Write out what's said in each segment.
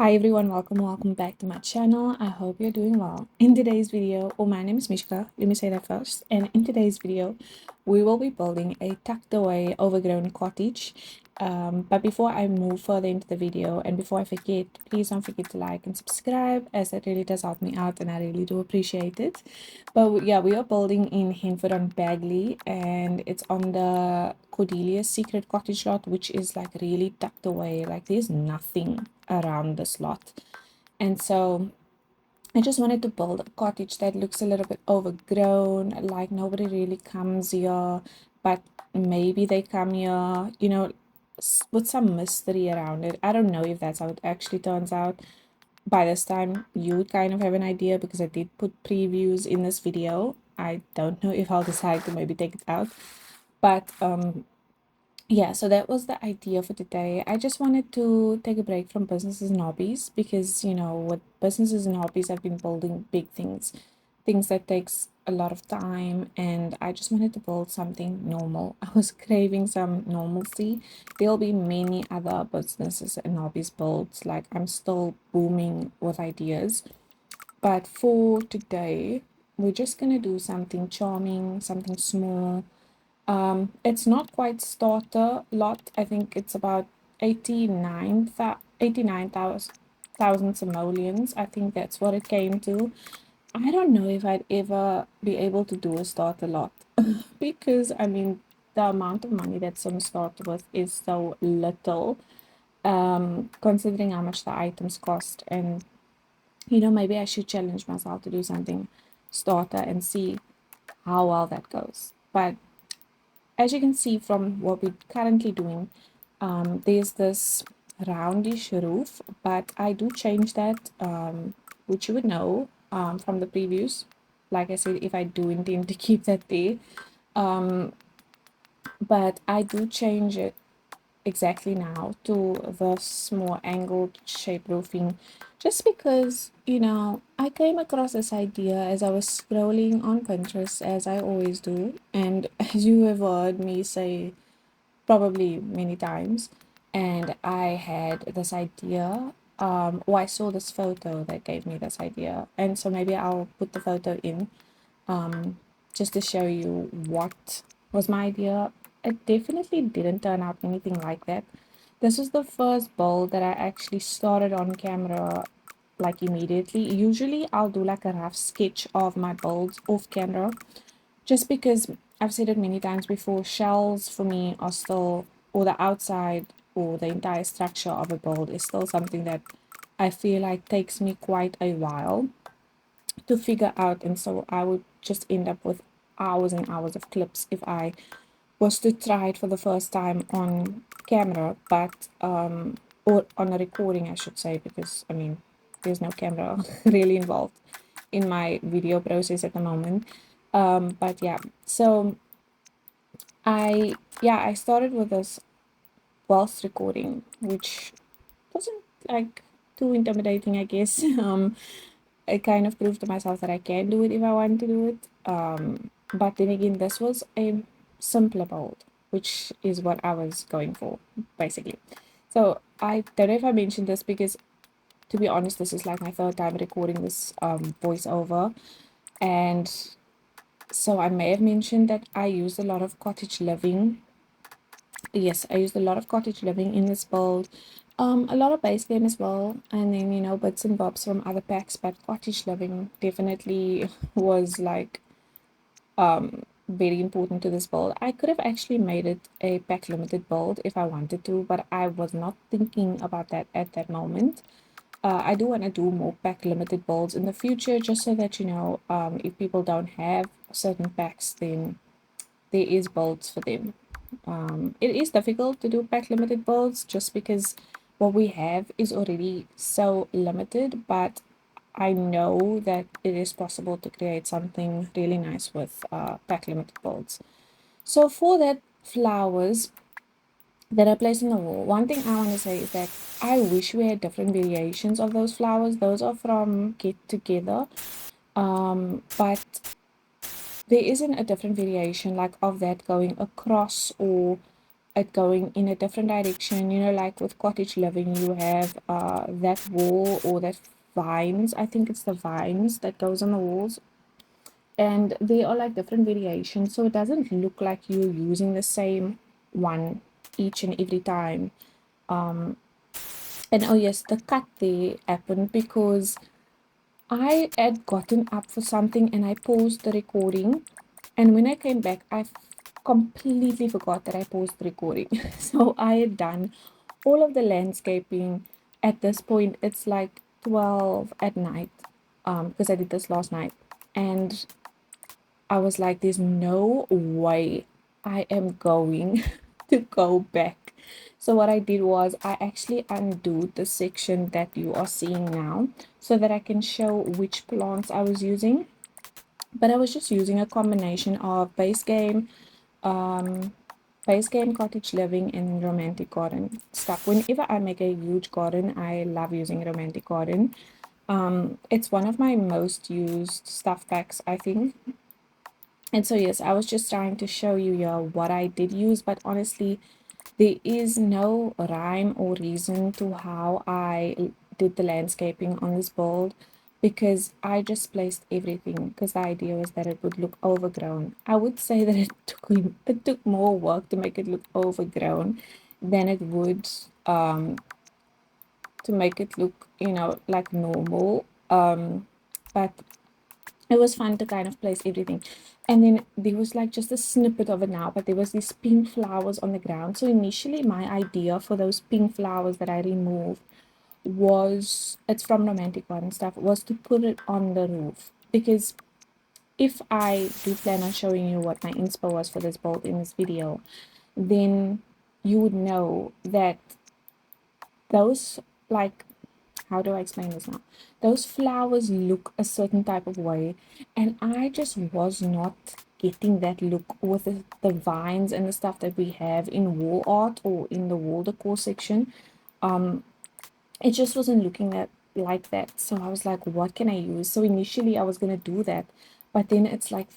Hi everyone, welcome back to my channel. I hope you're doing well. In today's video, my name is Mishka, let me say that first. And in today's video, we will be building a tucked away overgrown cottage. But before I move further into the video and before I forget, please don't forget to like and subscribe, as that really does help me out and I really do appreciate it. But yeah, we are building in Henford on Bagley, and it's on the Cordelia's secret cottage lot, which is like really tucked away. Like there's nothing around this lot. And so I just wanted to build a cottage that looks a little bit overgrown, like nobody really comes here, but maybe they come here, with some mystery around it. I don't know if that's how it actually turns out. By this time, you would kind of have an idea because I did put previews in this video. I don't know if I'll decide to maybe take it out, but yeah, so that was the idea for today. I just wanted to take a break from businesses and hobbies because, with businesses and hobbies, I've been building big things, things that takes a lot of time, and I just wanted to build something normal. I was craving some normalcy. There'll be many other businesses and hobbies built. Like I'm still booming with ideas, but for today, we're just gonna do something charming, something small. It's not quite starter lot. I think it's about 89,000 simoleons. I think that's what it came to. I don't know if I'd ever be able to do a starter lot because I mean the amount of money that some start with is so little, considering how much the items cost. And maybe I should challenge myself to do something starter and see how well that goes. But as you can see from what we're currently doing, there's this roundish roof, but I do change that, which you would know from the previews. Like I said, if I do intend to keep that there, but I do change it exactly now to this more angled shape roofing, just because I came across this idea as I was scrolling on Pinterest, as I always do, and as you have heard me say probably many times, and I had this idea, or I saw this photo that gave me this idea, and so maybe I'll put the photo in, just to show you what was my idea. It definitely didn't turn out anything like that. This was the first build that I actually started on camera, like immediately. Usually I'll do like a rough sketch of my builds off camera, just because I've said it many times before, shells for me are still, or the outside or the entire structure of a build is still something that I feel like takes me quite a while to figure out, and so I would just end up with hours and hours of clips if I was to try it for the first time on camera, but or on a recording, I should say, because I mean there's no camera really involved in my video process at the moment. But yeah, so I started with this whilst recording, which wasn't like too intimidating, I guess. I kind of proved to myself that I can do it if I want to do it. But then again, this was a simpler build, which is what I was going for, basically. So I don't know if I mentioned this because, to be honest, this is like my third time recording this voiceover, and so I may have mentioned that I used a lot of cottage living. Yes, I used a lot of cottage living in this build. A lot of base game as well, and then bits and bobs from other packs, but cottage living definitely was like very important to this build. I could have actually made it a pack limited build if I wanted to, but I was not thinking about that at that moment. I do want to do more pack limited builds in the future, just so that if people don't have certain packs, then there is builds for them. It is difficult to do pack limited builds just because what we have is already so limited, but I know that it is possible to create something really nice with pack limited builds. So for that, flowers that I place in the wall, one thing I want to say is that I wish we had different variations of those flowers. Those are from Get Together, but there isn't a different variation like of that going across, or it going in a different direction. You know, like with cottage living, you have that wall or that vines. I think it's the vines that goes on the walls, and they are like different variations, so it doesn't look like you're using the same one each and every time. And oh yes, the cut there happened because I had gotten up for something and I paused the recording, and when I came back I completely forgot that I paused the recording. So I had done all of the landscaping. At this point it's like 12 at night, because I did this last night, and I was like, there's no way I am going to go back. So what I did was I actually undid the section that you are seeing now so that I can show which plants I was using. But I was just using a combination of base game, cottage living, and romantic garden stuff. Whenever I make a huge garden, I love using romantic garden. It's one of my most used stuff packs, I think. And so yes, I was just trying to show you here what I did use, but honestly, there is no rhyme or reason to how I did the landscaping on this build, because I just placed everything because the idea was that it would look overgrown. I would say that it took more work to make it look overgrown than it would to make it look, you know, like normal. But it was fun to kind of place everything. And then there was like just a snippet of it now, but there was these pink flowers on the ground. So initially my idea for those pink flowers that I removed was, it's from romantic garden stuff, was to put it on the roof. Because if I do plan on showing you what my inspo was for this bulb in this video, then you would know that those, like, how do I explain this now? Those flowers look a certain type of way, and I just was not getting that look with the vines and the stuff that we have in wall art or in the wall decor section. It just wasn't looking that like that. So I was like, what can I use? So initially I was gonna do that, but then it's like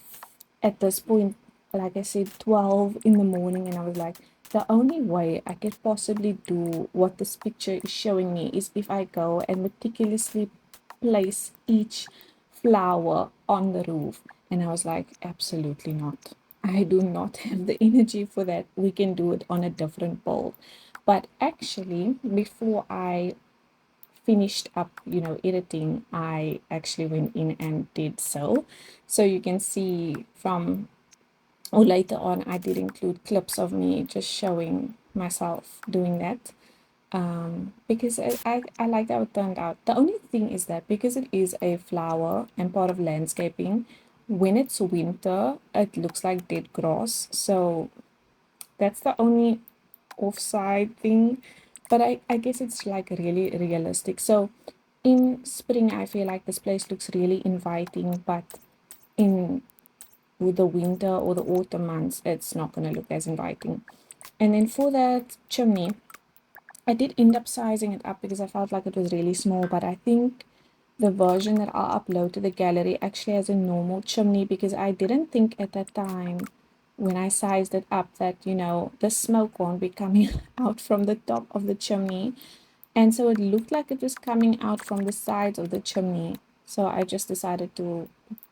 at this point, like I said, 12 in the morning, and I was like, the only way I could possibly do what this picture is showing me is if I go and meticulously place each flower on the roof. And I was like, absolutely not. I do not have the energy for that. We can do it on a different bulb. But actually, before I finished up, you know, editing, I actually went in and did so. So you can see from, or later on, I did include clips of me just showing myself doing that, because I like how it turned out. The only thing is that because it is a flower and part of landscaping, when it's winter, it looks like dead grass. So that's the only offside thing, but I guess it's like really realistic. So in spring I feel like this place looks really inviting, but in with the winter or the autumn months it's not going to look as inviting. And then for that chimney, I did end up sizing it up because I felt like it was really small, but I think the version that I'll upload to the gallery actually has a normal chimney, because I didn't think at that time when I sized it up that, you know, the smoke won't be coming out from the top of the chimney. And so it looked like it was coming out from the sides of the chimney. So I just decided to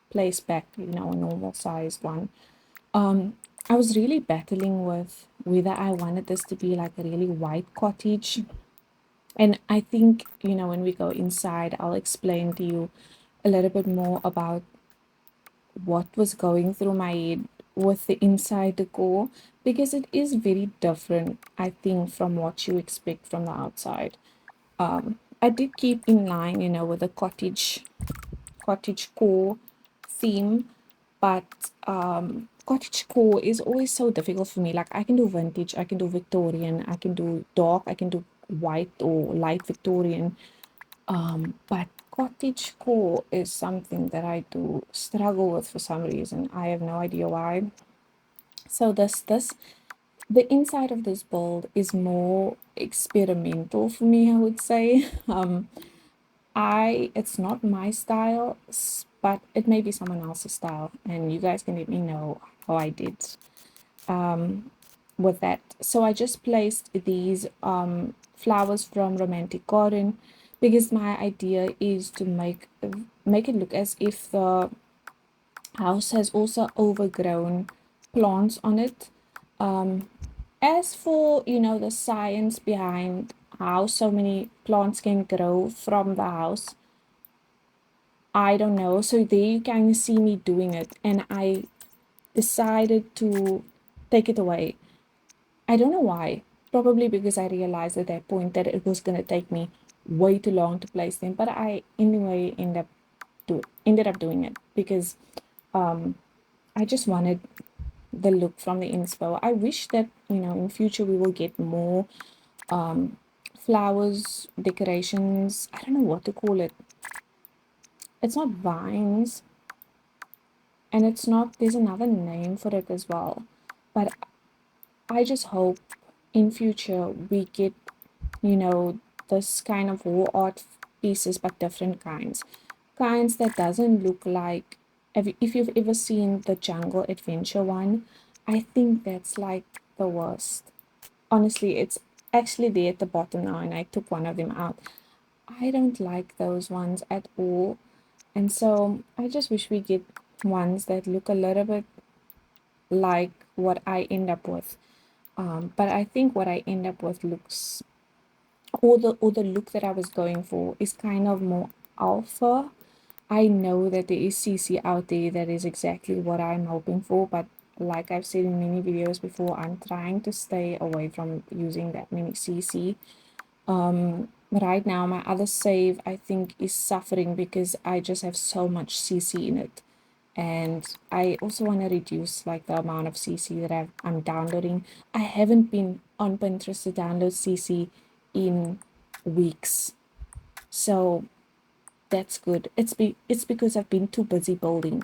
place back, you know, a normal sized one. I was really battling with whether I wanted this to be like a really white cottage. And I think, you know, when we go inside, I'll explain to you a little bit more about what was going through my head with the inside decor, because it is very different, I think, from what you expect from the outside. I did keep in line, you know, with the cottage core theme, but cottage core is always so difficult for me. Like I can do vintage, I can do Victorian, I can do dark, I can do white or light Victorian, but cottage core is something that I do struggle with for some reason. I have no idea why. So the inside of this build is more experimental for me, I would say. It's not my style, but it may be someone else's style, and you guys can let me know how I did. with that. So I just placed these flowers from Romantic Garden because my idea is to make it look as if the house has also overgrown plants on it. As for, you know, the science behind how so many plants can grow from the house, I don't know. So there you can see me doing it, and I decided to take it away. I don't know why. Probably because I realized at that point that it was going to take me way too long to place them. But I anyway ended up doing it because I just wanted the look from the inspo. I wish that, you know, in future we will get more flowers, decorations. I don't know what to call it. It's not vines, and it's not, there's another name for it as well. But I just hope in future we get, you know, this kind of wall art pieces, but different kinds that doesn't look like, if you've ever seen the Jungle Adventure one, I think that's like the worst. Honestly, it's actually there at the bottom now, and I took one of them out. I don't like those ones at all, and so I just wish we get ones that look a little bit like what I end up with. But I think what I end up with looks, or the look that I was going for is kind of more alpha. I know that there is CC out there that is exactly what I'm hoping for, but like I've said in many videos before, I'm trying to stay away from using that many CC. Right now, my other save, I think, is suffering because I just have so much CC in it. And I also want to reduce like the amount of CC that I'm downloading. I haven't been on Pinterest to download CC in weeks. So that's good. It's because I've been too busy building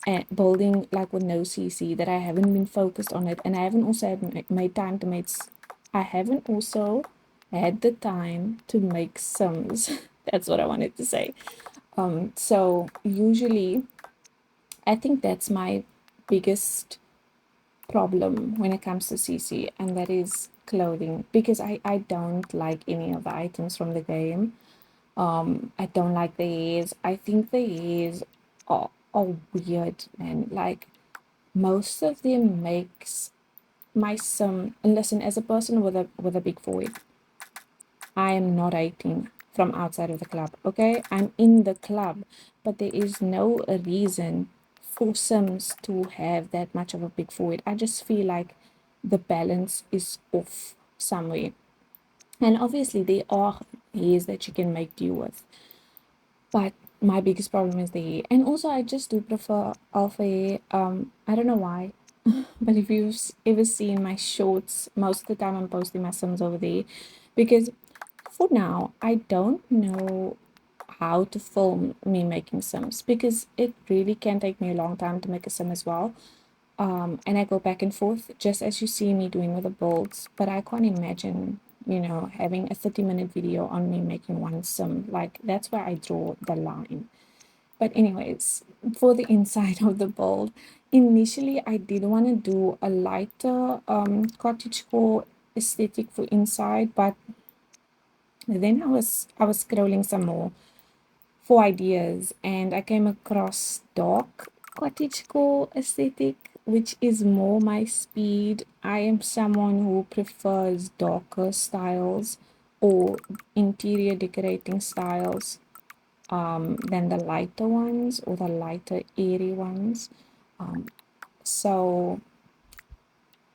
and building like with no CC that I haven't been focused on it, and I haven't also had made time to make. I haven't also had the time to make Sims. That's what I wanted to say. So usually, I think that's my biggest problem when it comes to CC, and that is clothing, because I don't like any of the items from the game. I don't like the hairs. I think the hairs are weird, man. Like most of them makes my sim. And listen, as a person with a big forehead, I am not 18 from outside of the club. Okay, I'm in the club, but there is no reason for sims to have that much of a big forehead. I just feel like the balance is off somewhere. And obviously there are hairs that you can make do with, but my biggest problem is the hair. And also I just do prefer alpha hair. I don't know why, but if you've ever seen my shorts, most of the time I'm posting my sims over there, because for now I don't know how to film me making sims, because it really can take me a long time to make a sim as well. And I go back and forth just as you see me doing with the builds, but I can't imagine, you know, having a 30-minute video on me making one sim. Like that's where I draw the line. But anyways, for the inside of the build, initially I did want to do a lighter cottagecore aesthetic for inside, but then I was scrolling some more for ideas, and I came across dark cottagecore aesthetic, which is more my speed. I am someone who prefers darker styles or interior decorating styles than the lighter ones or the lighter airy ones. So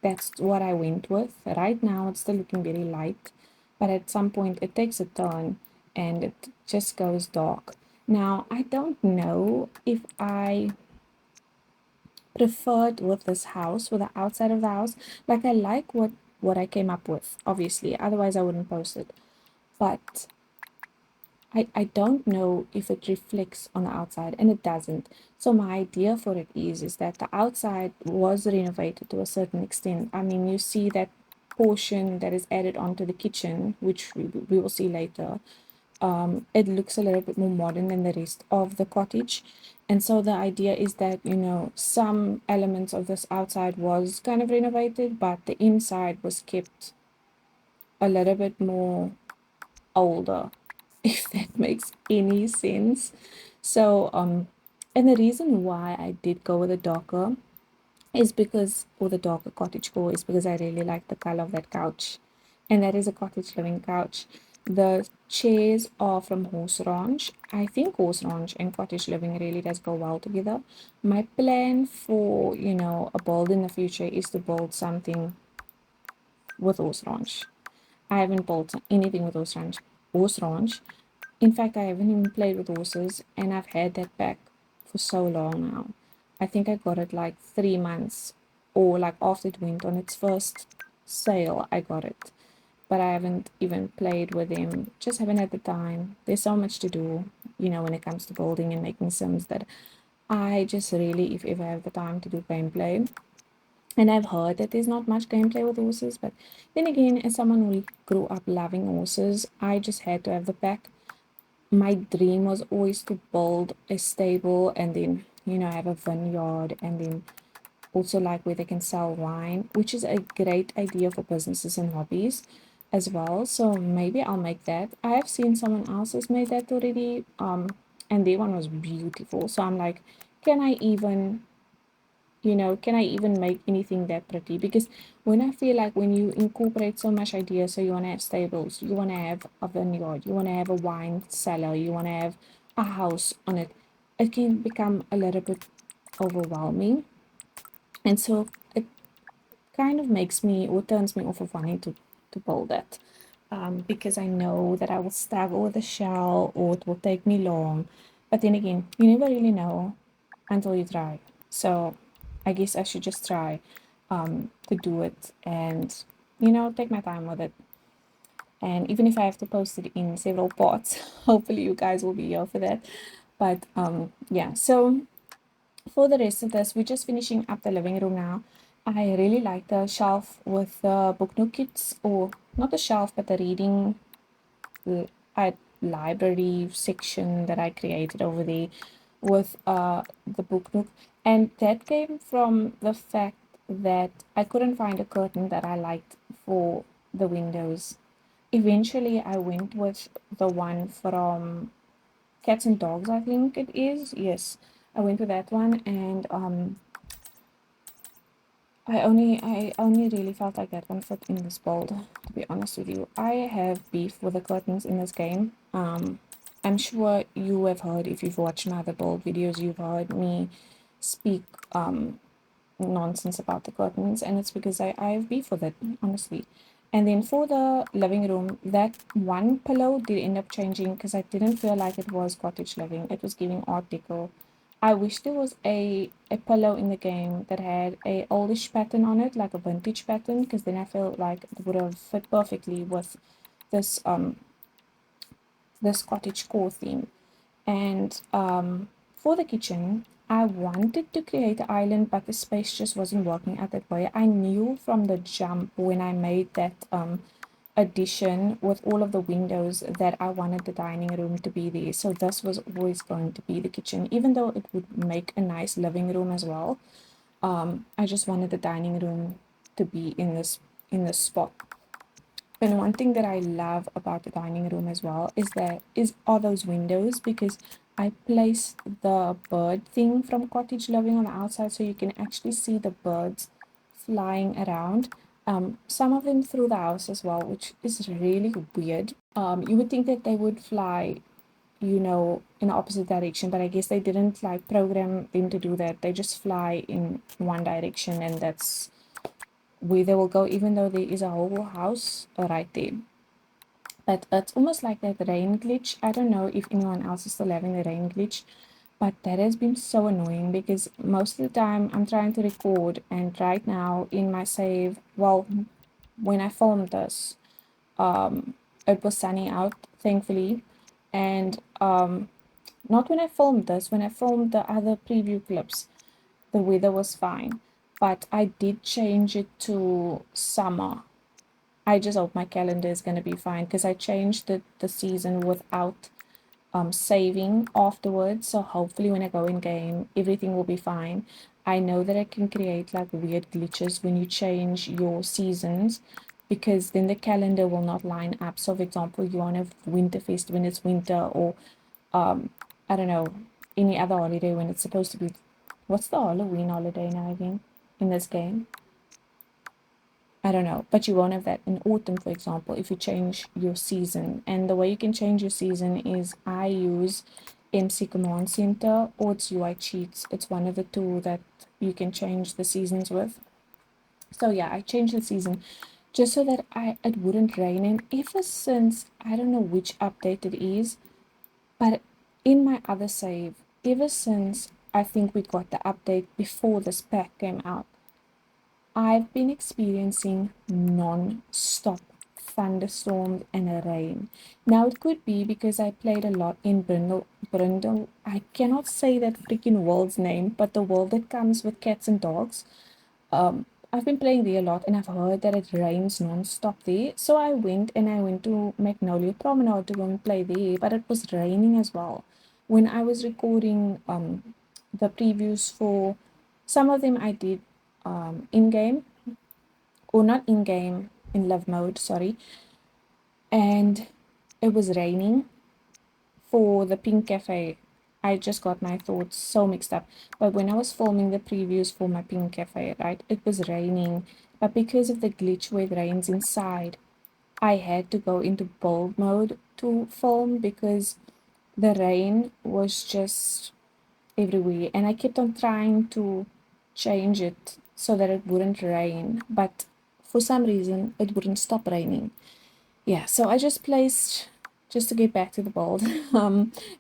that's what I went with. Right now it's still looking very light, but at some point it takes a turn and it just goes dark. Now I don't know if I preferred with this house, with the outside of the house. Like I like what I came up with, obviously, otherwise I wouldn't post it. But I don't know if it reflects on the outside, and it doesn't. So my idea for it is that the outside was renovated to a certain extent. I mean, you see that portion that is added onto the kitchen, which we will see later. It looks a little bit more modern than the rest of the cottage. And so the idea is that, you know, some elements of this outside was kind of renovated, but the inside was kept a little bit more older, if that makes any sense. So, and the reason why I did go with a darker is because, or the darker cottage core, is because I really like the color of that couch. And that is a cottage living couch. The chairs are from horse ranch. I think horse ranch and cottage living really does go well together. My plan for, you know, a build in the future is to build something with horse ranch. I haven't built anything with horse ranch. In fact, I haven't even played with horses, and I've had that back for so long now. I think I got it like 3 months, or like after it went on its first sale, I got it. But I haven't even played with them, just haven't had the time. There's so much to do, you know, when it comes to building and making Sims, that I just really, if ever have the time to do gameplay. And I've heard that there's not much gameplay with horses, but then again, as someone who grew up loving horses, I just had to have the pack. My dream was always to build a stable and then, you know, have a vineyard, and then also like where they can sell wine, which is a great idea for businesses and hobbies as well. So maybe I'll make that. I have seen someone else has made that already, and their one was beautiful. So I'm like, can I even, you know, can I even make anything that pretty? Because when I feel like when you incorporate so much idea, so you want to have stables, you want to have a vineyard, you want to have a wine cellar, you want to have a house on it, it can become a little bit overwhelming. And so it kind of makes me, or turns me off of wanting to build that, because I know that I will struggle with the shell, or it will take me long. But then again, you never really know until you try. So I guess I should just try to do it, and, you know, take my time with it. And even if I have to post it in several parts, hopefully you guys will be here for that. But yeah, so for the rest of this, we're just finishing up the living room now. I really like the shelf with the book nook kits, or not the shelf, but the reading library section that I created over there with the book nook. And that came from the fact that I couldn't find a curtain that I liked for the windows. Eventually I went with the one from Cats and Dogs, I think it is. Yes, I went with that one, and I only really felt like that one fit in this build, to be honest with you. I have beef with the curtains in this game. I'm sure you have heard, if you've watched my other build videos, you've heard me speak nonsense about the curtains, and it's because I have beef with it, honestly. And then for the living room, that one pillow did end up changing because I didn't feel like it was cottage living. It was giving art deco. I wish there was a pillow in the game that had a oldish pattern on it, like a vintage pattern, because then I feel like it would have fit perfectly with this this cottage core theme. And for the kitchen, I wanted to create an island, but the space just wasn't working out that way. I knew from the jump when I made that addition with all of the windows that I wanted the dining room to be there. So this was always going to be the kitchen, even though it would make a nice living room as well. I just wanted the dining room to be in this spot. And one thing that I love about the dining room as well are those windows, because I placed the bird thing from Cottage Living on the outside, so you can actually see the birds flying around. Some of them through the house as well, which is really weird. You would think that they would fly, you know, in the opposite direction, but I guess they didn't like program them to do that. They just fly in one direction, and that's where they will go, even though there is a whole house right there. But it's almost like that rain glitch. I don't know if anyone else is still having the rain glitch, but that has been so annoying, because most of the time I'm trying to record, and right now in my save, well, when I filmed this, it was sunny out, thankfully. And not when I filmed this, when I filmed the other preview clips, the weather was fine. But I did change it to summer. I just hope my calendar is going to be fine, because I changed the season without saving afterwards, so hopefully when I go in game everything will be fine. I know that I can create like weird glitches when you change your seasons, because then the calendar will not line up. So for example, you want to have Winterfest when it's winter, or I don't know, any other holiday when it's supposed to be, what's the Halloween holiday now again in this game? I don't know, but you won't have that in autumn, for example, if you change your season. And the way you can change your season is I use MC Command Center, or it's UI Cheats. It's one of the two that you can change the seasons with. So yeah, I changed the season just so that it wouldn't rain. And ever since, I don't know which update it is, but in my other save, ever since I think we got the update before this pack came out, I've been experiencing non-stop thunderstorms and rain. Now it could be because I played a lot in Brindle. I cannot say that freaking world's name, but the world that comes with cats and dogs. I've been playing there a lot, and I've heard that it rains non-stop there. So I went to Magnolia Promenade to go and play there, but it was raining as well. When I was recording the previews for some of them, I did in game, or not in game, in love mode, sorry, and it was raining for the Pink Cafe. I just got my thoughts so mixed up. But when I was filming the previews for my Pink Cafe, right, it was raining. But because of the glitch where it rains inside, I had to go into bold mode to film because the rain was just everywhere. And I kept on trying to change it so that it wouldn't rain. But for some reason, it wouldn't stop raining. Yeah, so I just placed, just to get back to the bold,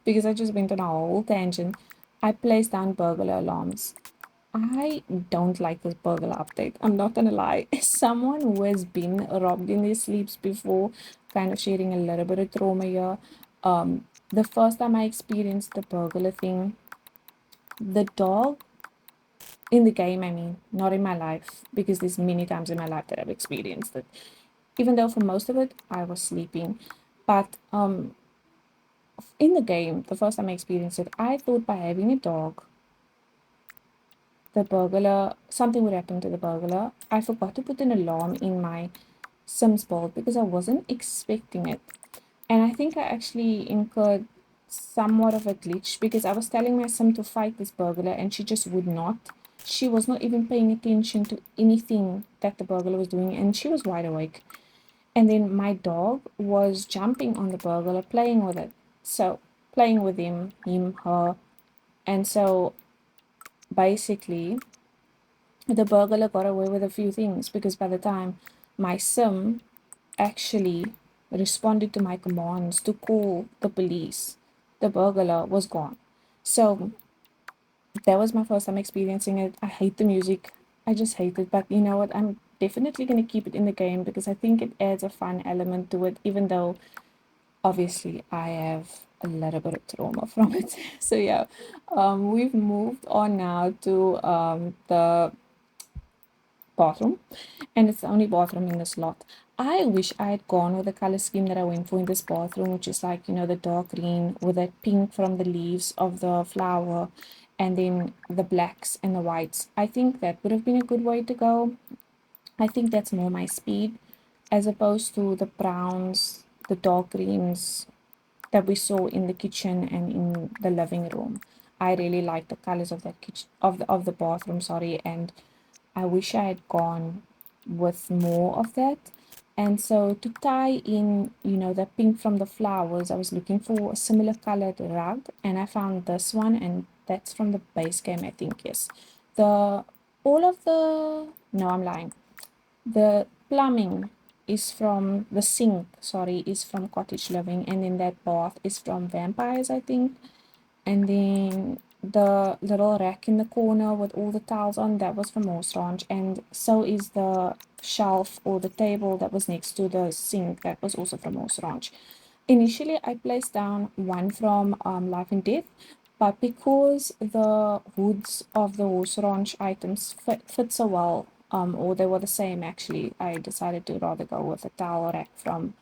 because I just went on a whole tangent, I placed down burglar alarms. I don't like this burglar update. I'm not gonna lie. Someone who has been robbed in their sleeps before, kind of sharing a little bit of trauma here. The first time I experienced the burglar thing, the dog in the game, I mean, not in my life, because there's many times in my life that I've experienced it. Even though for most of it I was sleeping. But in the game, the first time I experienced it, I thought by having a dog, the burglar, something would happen to the burglar. I forgot to put an alarm in my Sims build because I wasn't expecting it. And I think I actually incurred somewhat of a glitch because I was telling my Sim to fight this burglar and she just would not. She was not even paying attention to anything that the burglar was doing, and she was wide awake. And then my dog was jumping on the burglar, playing with it. So, playing with him, her. And so, basically, the burglar got away with a few things because by the time my Sim actually responded to my commands to call the police, the burglar was gone. So, that was my first time experiencing it. I hate the music. I just hate it. But you know what? I'm definitely going to keep it in the game because I think it adds a fun element to it, even though obviously I have a little bit of trauma from it. So yeah, we've moved on now to the bathroom, and it's the only bathroom in this lot. I wish I had gone with the color scheme that I went for in this bathroom, which is like, you know, the dark green with that pink from the leaves of the flower, and then the blacks and the whites. I think that would have been a good way to go. I think that's more my speed, as opposed to the browns, the dark greens that we saw in the kitchen and in the living room. I really like the colors of that kitchen, of the bathroom, sorry, and I wish I had gone with more of that. And so to tie in, you know, the pink from the flowers, I was looking for a similar colored rug, and I found this one, and that's from the base game, I think, yes. The all of the no, I'm lying. The plumbing is from the sink, sorry, is from Cottage Living, and then that bath is from Vampires, I think. And then the little rack in the corner with all the towels on, that was from Horse Ranch. And so is the shelf or the table that was next to the sink, that was also from Horse Ranch. Initially, I placed down one from Life and Death, but because the hoods of the Horse Ranch items fit so well, or they were the same actually, I decided to rather go with a towel rack from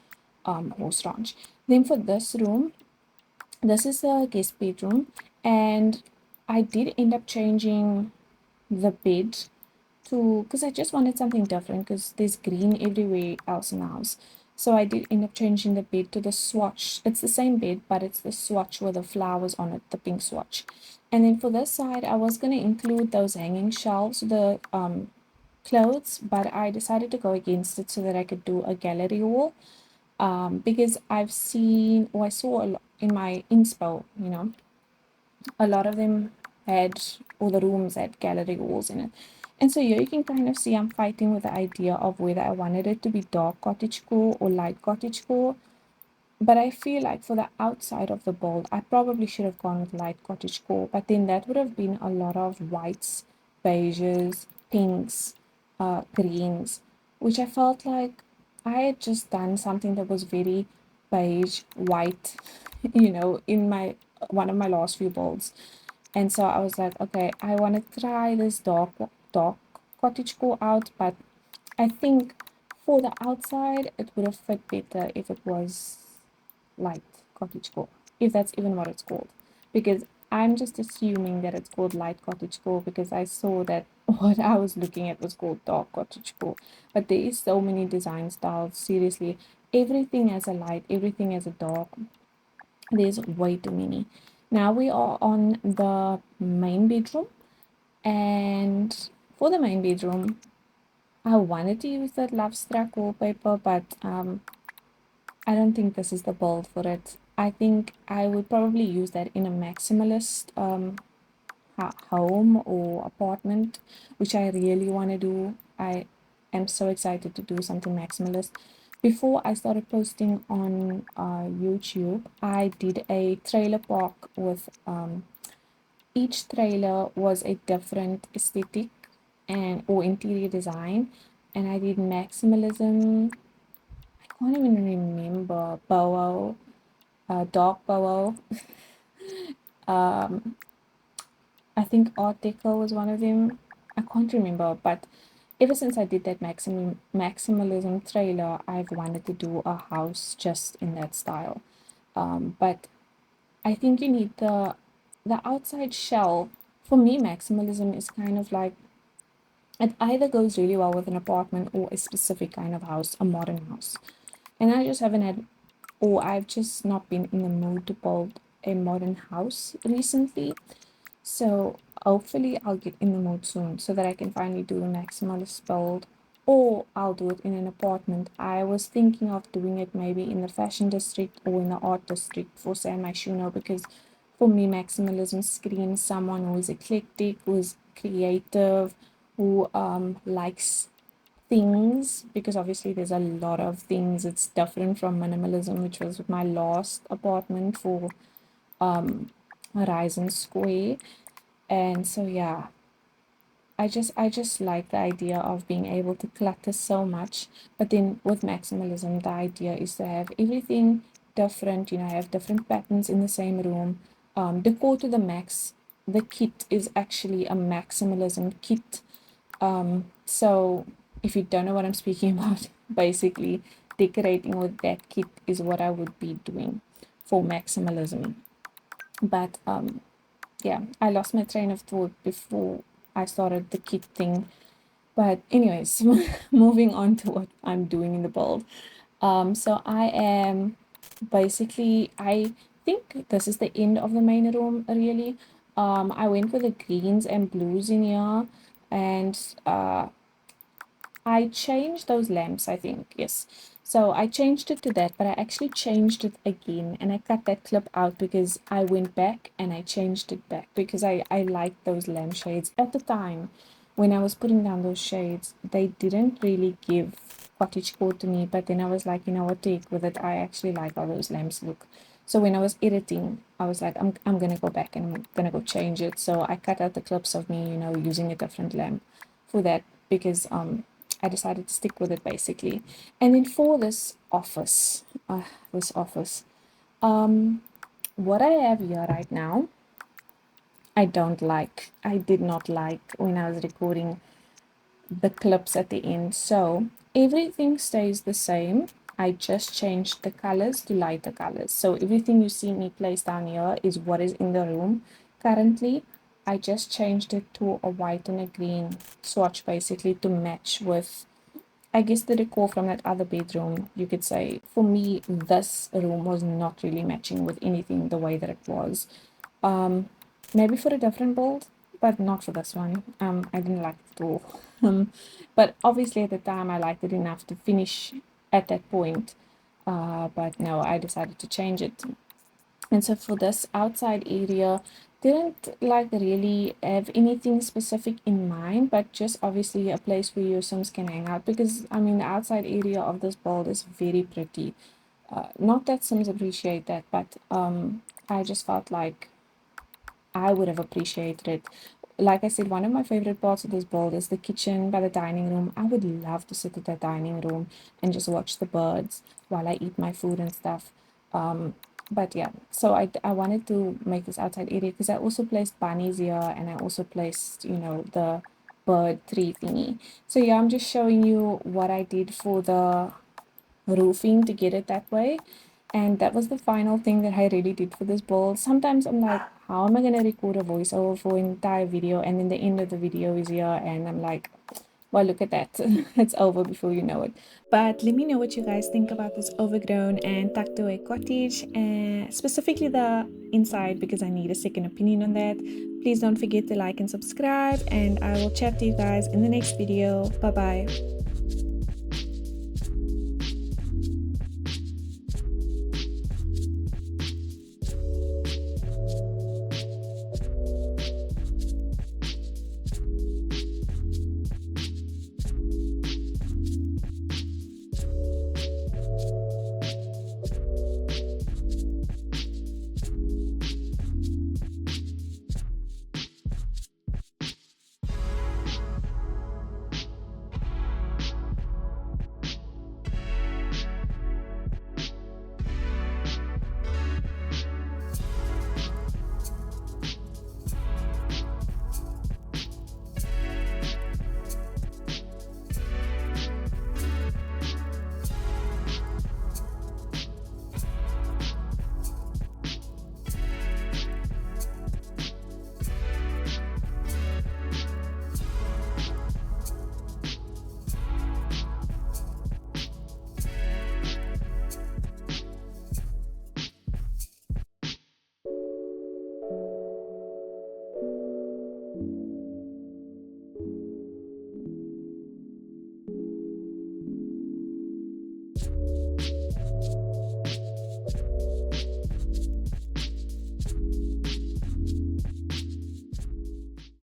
Horse Ranch. Then for this room, This is the guest bedroom, and I did end up changing the bed to, because I just wanted something different because there's green everywhere else in the house. So I did end up changing the bed to the swatch. It's the same bed, but it's the swatch with the flowers on it, the pink swatch. And then for this side, I was going to include those hanging shelves, the clothes, but I decided to go against it so that I could do a gallery wall. Because I've seen, or I saw a lot in my inspo, a lot of them had, or the rooms had gallery walls in it. And so here you can kind of see I'm fighting with the idea of whether I wanted it to be dark cottagecore or light cottagecore. But I feel like for the outside of the bowl, I probably should have gone with light cottagecore, but then that would have been a lot of whites, beiges, pinks, greens, which I felt like I had just done something that was very beige, white, in my one of my last few bowls. And so I was like, okay, I want to try this dark cottagecore out, but I think for the outside it would have fit better if it was light cottagecore, if that's even what it's called, because I'm just assuming that it's called light cottagecore because I saw that what I was looking at was called dark cottagecore. But there is so many design styles, seriously. Everything has a light, everything has a dark. There's way too many. Now we are on the main bedroom, and for the main bedroom, I wanted to use that love struck wallpaper, but I don't think this is the build for it. I think I would probably use that in a maximalist home or apartment, which I really want to do. I am so excited to do something maximalist. Before I started posting on YouTube, I did a trailer park with each trailer was a different aesthetic and or interior design, and I did maximalism. I can't even remember boho, dark boho. I think Art Deco was one of them. I can't remember, but ever since I did that maximalism trailer, I've wanted to do a house just in that style. But I think you need the outside shell. For me, maximalism is kind of like it either goes really well with an apartment or a specific kind of house, a modern house. And I just haven't had, or I've just not been in the mood to build a modern house recently. So hopefully I'll get in the mood soon so that I can finally do a maximalist build, or I'll do it in an apartment. I was thinking of doing it maybe in the fashion district or in the art district for San Myshuno, because for me maximalism screams someone who is eclectic, who is creative, who likes things, because obviously there's a lot of things. It's different from minimalism, which was my last apartment for Horizon Square. And so yeah, I just like the idea of being able to clutter so much. But then with maximalism, the idea is to have everything different, have different patterns in the same room. Decor to the max. The kit is actually a maximalism kit. So if you don't know what I'm speaking about, basically decorating with that kit is what I would be doing for maximalism. But yeah, I lost my train of thought before I started the kit thing. But anyways, moving on to what I'm doing in the build. So I am basically, I think this is the end of the main room really. I went with the greens and blues in here, and I changed those lamps, I think, yes. So I changed it to that, but I actually changed it again, and I cut that clip out because I went back and I changed it back because I liked those lampshades. At the time, when I was putting down those shades, they didn't really give cottagecore to me, but then I was like, you know what, take with it. I actually like how those lamps look. So when I was editing, I was like, I'm gonna go back and I'm gonna go change it. So I cut out the clips of me, using a different lamp for that, because I decided to stick with it basically. And then for this office, what I have here right now, I don't like. I did not like when I was recording the clips at the end. So everything stays the same. I just changed the colors to lighter colors. So everything you see me place down here is what is in the room currently. I just changed it to a white and a green swatch basically to match with, I guess, the decor from that other bedroom, you could say. For me, this room was not really matching with anything the way that it was. Maybe for a different build, but not for this one. I didn't like it at all. But obviously at the time I liked it enough to finish at that point. But no, I decided to change it. And so for this outside area, didn't like really have anything specific in mind, but just obviously a place where your Sims can hang out, because I mean the outside area of this build is very pretty. Not that Sims appreciate that, but I just felt like I would have appreciated it. Like I said, one of my favorite parts of this build is the kitchen by the dining room. I would love to sit at the dining room and just watch the birds while I eat my food and stuff. But yeah, so I wanted to make this outside area because I also placed bunnies here, and I also placed, you know, the bird tree thingy. So yeah, I'm just showing you what I did for the roofing to get it that way. And that was the final thing that I really did for this build. Sometimes I'm like, how am I going to record a voiceover for an entire video, and then the end of the video is here, and I'm like, well, look at that. It's over before you know it. But let me know what you guys think about this overgrown and tucked away cottage, and specifically the inside, because I need a second opinion on that. Please don't forget to like and subscribe, and I will chat to you guys in the next video. Bye bye.